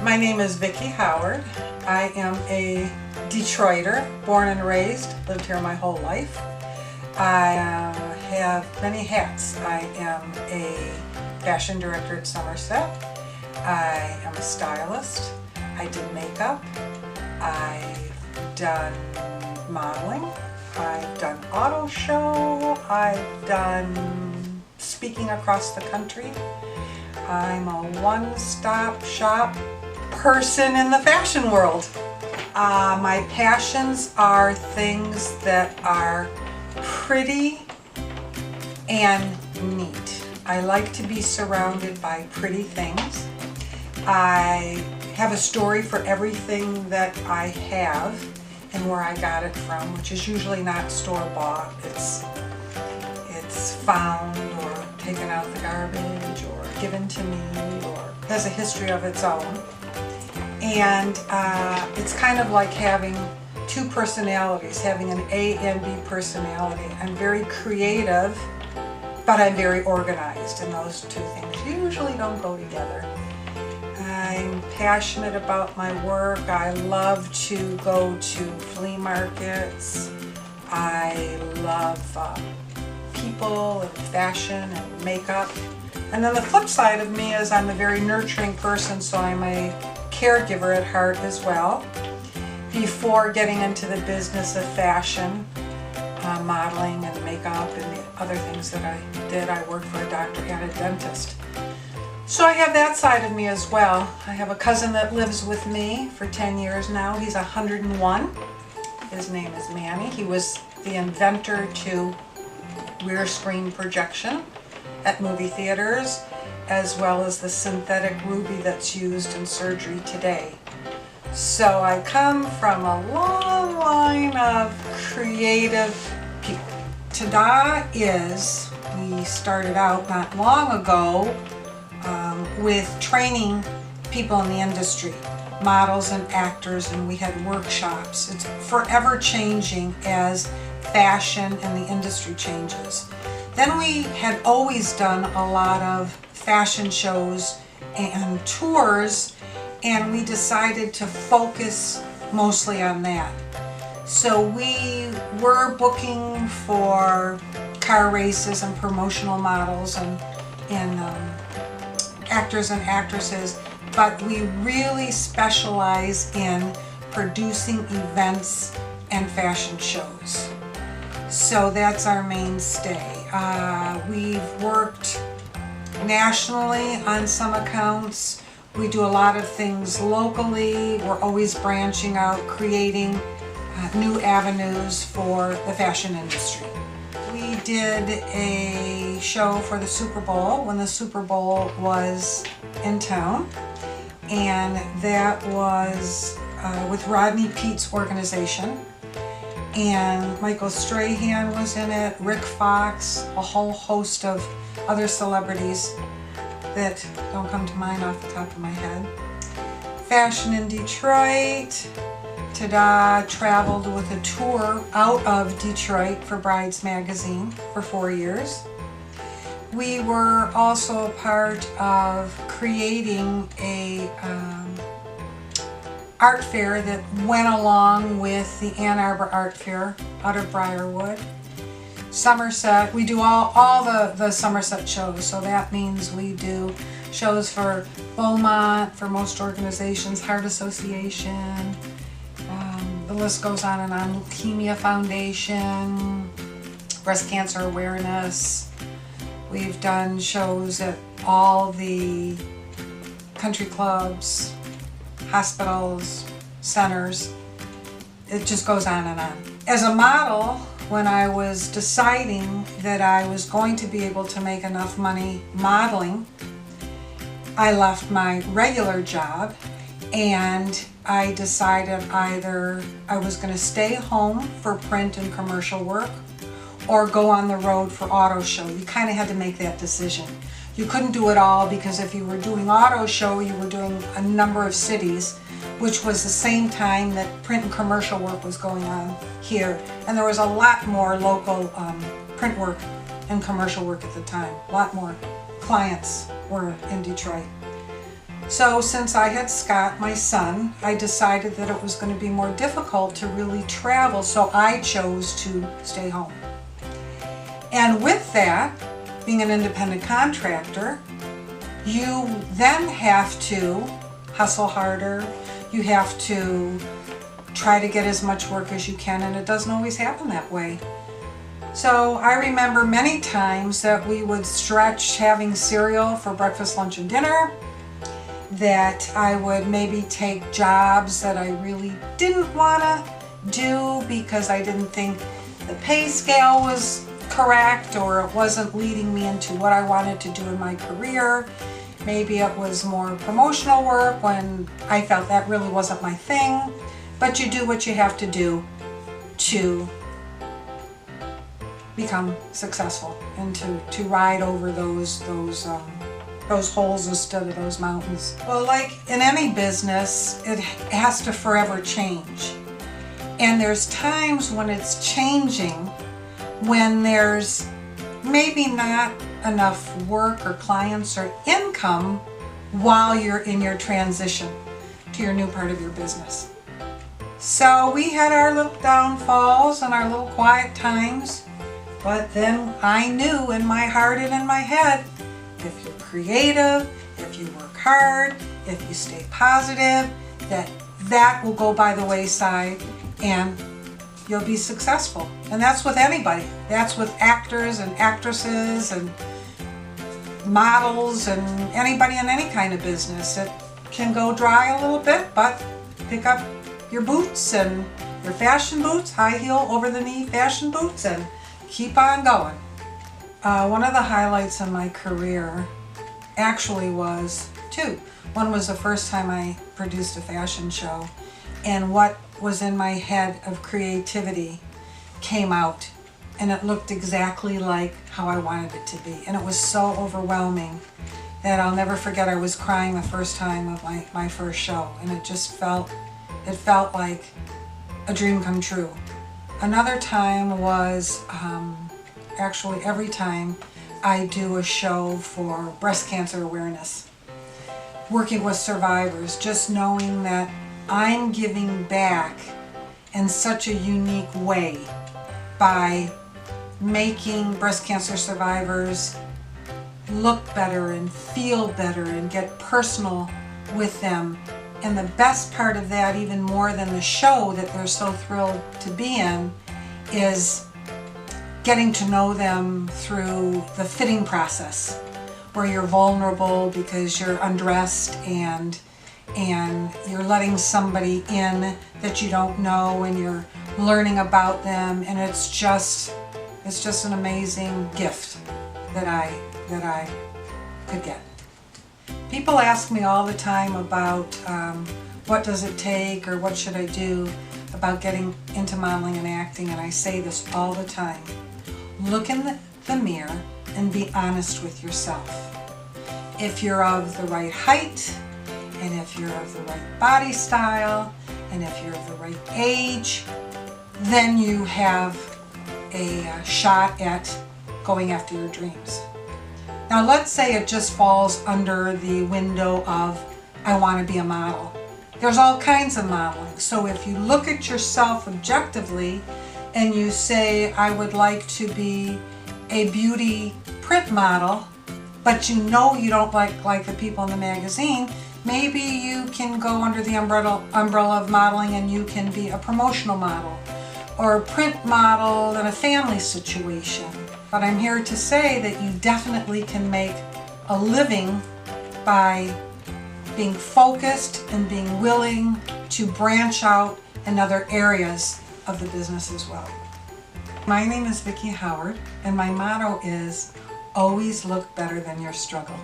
My name is Vicki Howard. I am a Detroiter, born and raised, lived here my whole life. I have many hats. I am a fashion director at Somerset. I am a stylist. I did makeup. I've done modeling. I've done auto show. I've done speaking across the country. I'm a one-stop shop person in the fashion world. My passions are things that are pretty and neat. I like to be surrounded by pretty things. I have a story for everything that I have and where I got it from, which is usually not store-bought. It's found or taken out the garbage or given to me or has a history of its own. And it's kind of like having two personalities, having an A and B personality. I'm very creative, but I'm very organized, and those two things usually don't go together. I'm passionate about my work. I love to go to flea markets. I love people and fashion and makeup. And then the flip side of me is I'm a very nurturing person, so I'm a caregiver at heart as well. Before getting into the business of fashion, modeling and makeup and the other things that I did, I worked for a doctor and a dentist. So I have that side of me as well. I have a cousin that lives with me for 10 years now. He's 101. His name is Manny. He was the inventor to rear screen projection at movie theaters, as well as the synthetic ruby that's used in surgery today. So I come from a long line of creative people. Tada is, we started out not long ago with training people in the industry, models and actors, and we had workshops. It's forever changing as fashion and the industry changes. Then we had always done a lot of fashion shows and tours, and we decided to focus mostly on that. So we were booking for car races and promotional models and actors and actresses, but we really specialize in producing events and fashion shows. So that's our mainstay. We've worked nationally on some accounts. We do a lot of things locally. We're always branching out, creating new avenues for the fashion industry. We did a show for the Super Bowl when the Super Bowl was in town, and that was with Rodney Peete's organization. And Michael Strahan was in it, Rick Fox, a whole host of other celebrities that don't come to mind off the top of my head. Fashion in Detroit. Tada traveled with a tour out of Detroit for Brides Magazine for 4 years. We were also a part of creating a art fair that went along with the Ann Arbor Art Fair out of Briarwood. Somerset, we do all the Somerset shows, so that means we do shows for Beaumont, for most organizations, Heart Association, the list goes on and on, Leukemia Foundation, Breast Cancer Awareness. We've done shows at all the country clubs, hospitals, centers. It just goes on and on. As a model, when I was deciding that I was going to be able to make enough money modeling, I left my regular job and I decided either I was going to stay home for print and commercial work or go on the road for auto show. You kind of had to make that decision. You couldn't do it all because if you were doing auto show, you were doing a number of cities, which was the same time that print and commercial work was going on here. And there was a lot more local print work and commercial work at the time. A lot more clients were in Detroit. So since I had Scott, my son, I decided that it was going to be more difficult to really travel, so I chose to stay home. And with that, being an independent contractor, you then have to hustle harder. You have to try to get as much work as you can, and it doesn't always happen that way. So I remember many times that we would stretch having cereal for breakfast, lunch, and dinner, that I would maybe take jobs that I really didn't want to do because I didn't think the pay scale was correct, or it wasn't leading me into what I wanted to do in my career. Maybe it was more promotional work when I felt that really wasn't my thing. But you do what you have to do to become successful and to ride over those holes instead of those mountains. Well, like in any business, it has to forever change. And there's times when it's changing when there's maybe not enough work or clients or income while you're in your transition to your new part of your business. So we had our little downfalls and our little quiet times, but then I knew in my heart and in my head, if you're creative, if you work hard, if you stay positive, that will go by the wayside and you'll be successful. And that's with anybody. That's with actors and actresses and models and anybody in any kind of business. It can go dry a little bit, but pick up your boots and your fashion boots, high heel, over the knee fashion boots, and keep on going. One of the highlights in my career actually was two. One was the first time I produced a fashion show, and what was in my head of creativity came out, and it looked exactly like how I wanted it to be. And it was so overwhelming that I'll never forget. I was crying the first time of my first show, and it felt like a dream come true. Another time was actually every time I do a show for breast cancer awareness, working with survivors, just knowing that I'm giving back in such a unique way by making breast cancer survivors look better and feel better and get personal with them. And the best part of that, even more than the show that they're so thrilled to be in, is getting to know them through the fitting process, where you're vulnerable because you're undressed and you're letting somebody in that you don't know, and you're learning about them, and it's just an amazing gift that I could get. People ask me all the time about what does it take or what should I do about getting into modeling and acting, and I say this all the time. Look in the mirror and be honest with yourself. If you're of the right height, and if you're of the right body style, and if you're of the right age, then you have a shot at going after your dreams. Now let's say it just falls under the window of I want to be a model. There's all kinds of modeling. So if you look at yourself objectively and you say, I would like to be a beauty print model, but you know you don't like the people in the magazine, maybe you can go under the umbrella of modeling and you can be a promotional model or a print model in a family situation. But I'm here to say that you definitely can make a living by being focused and being willing to branch out in other areas of the business as well. My name is Vicki Howard, and my motto is always look better than your struggle.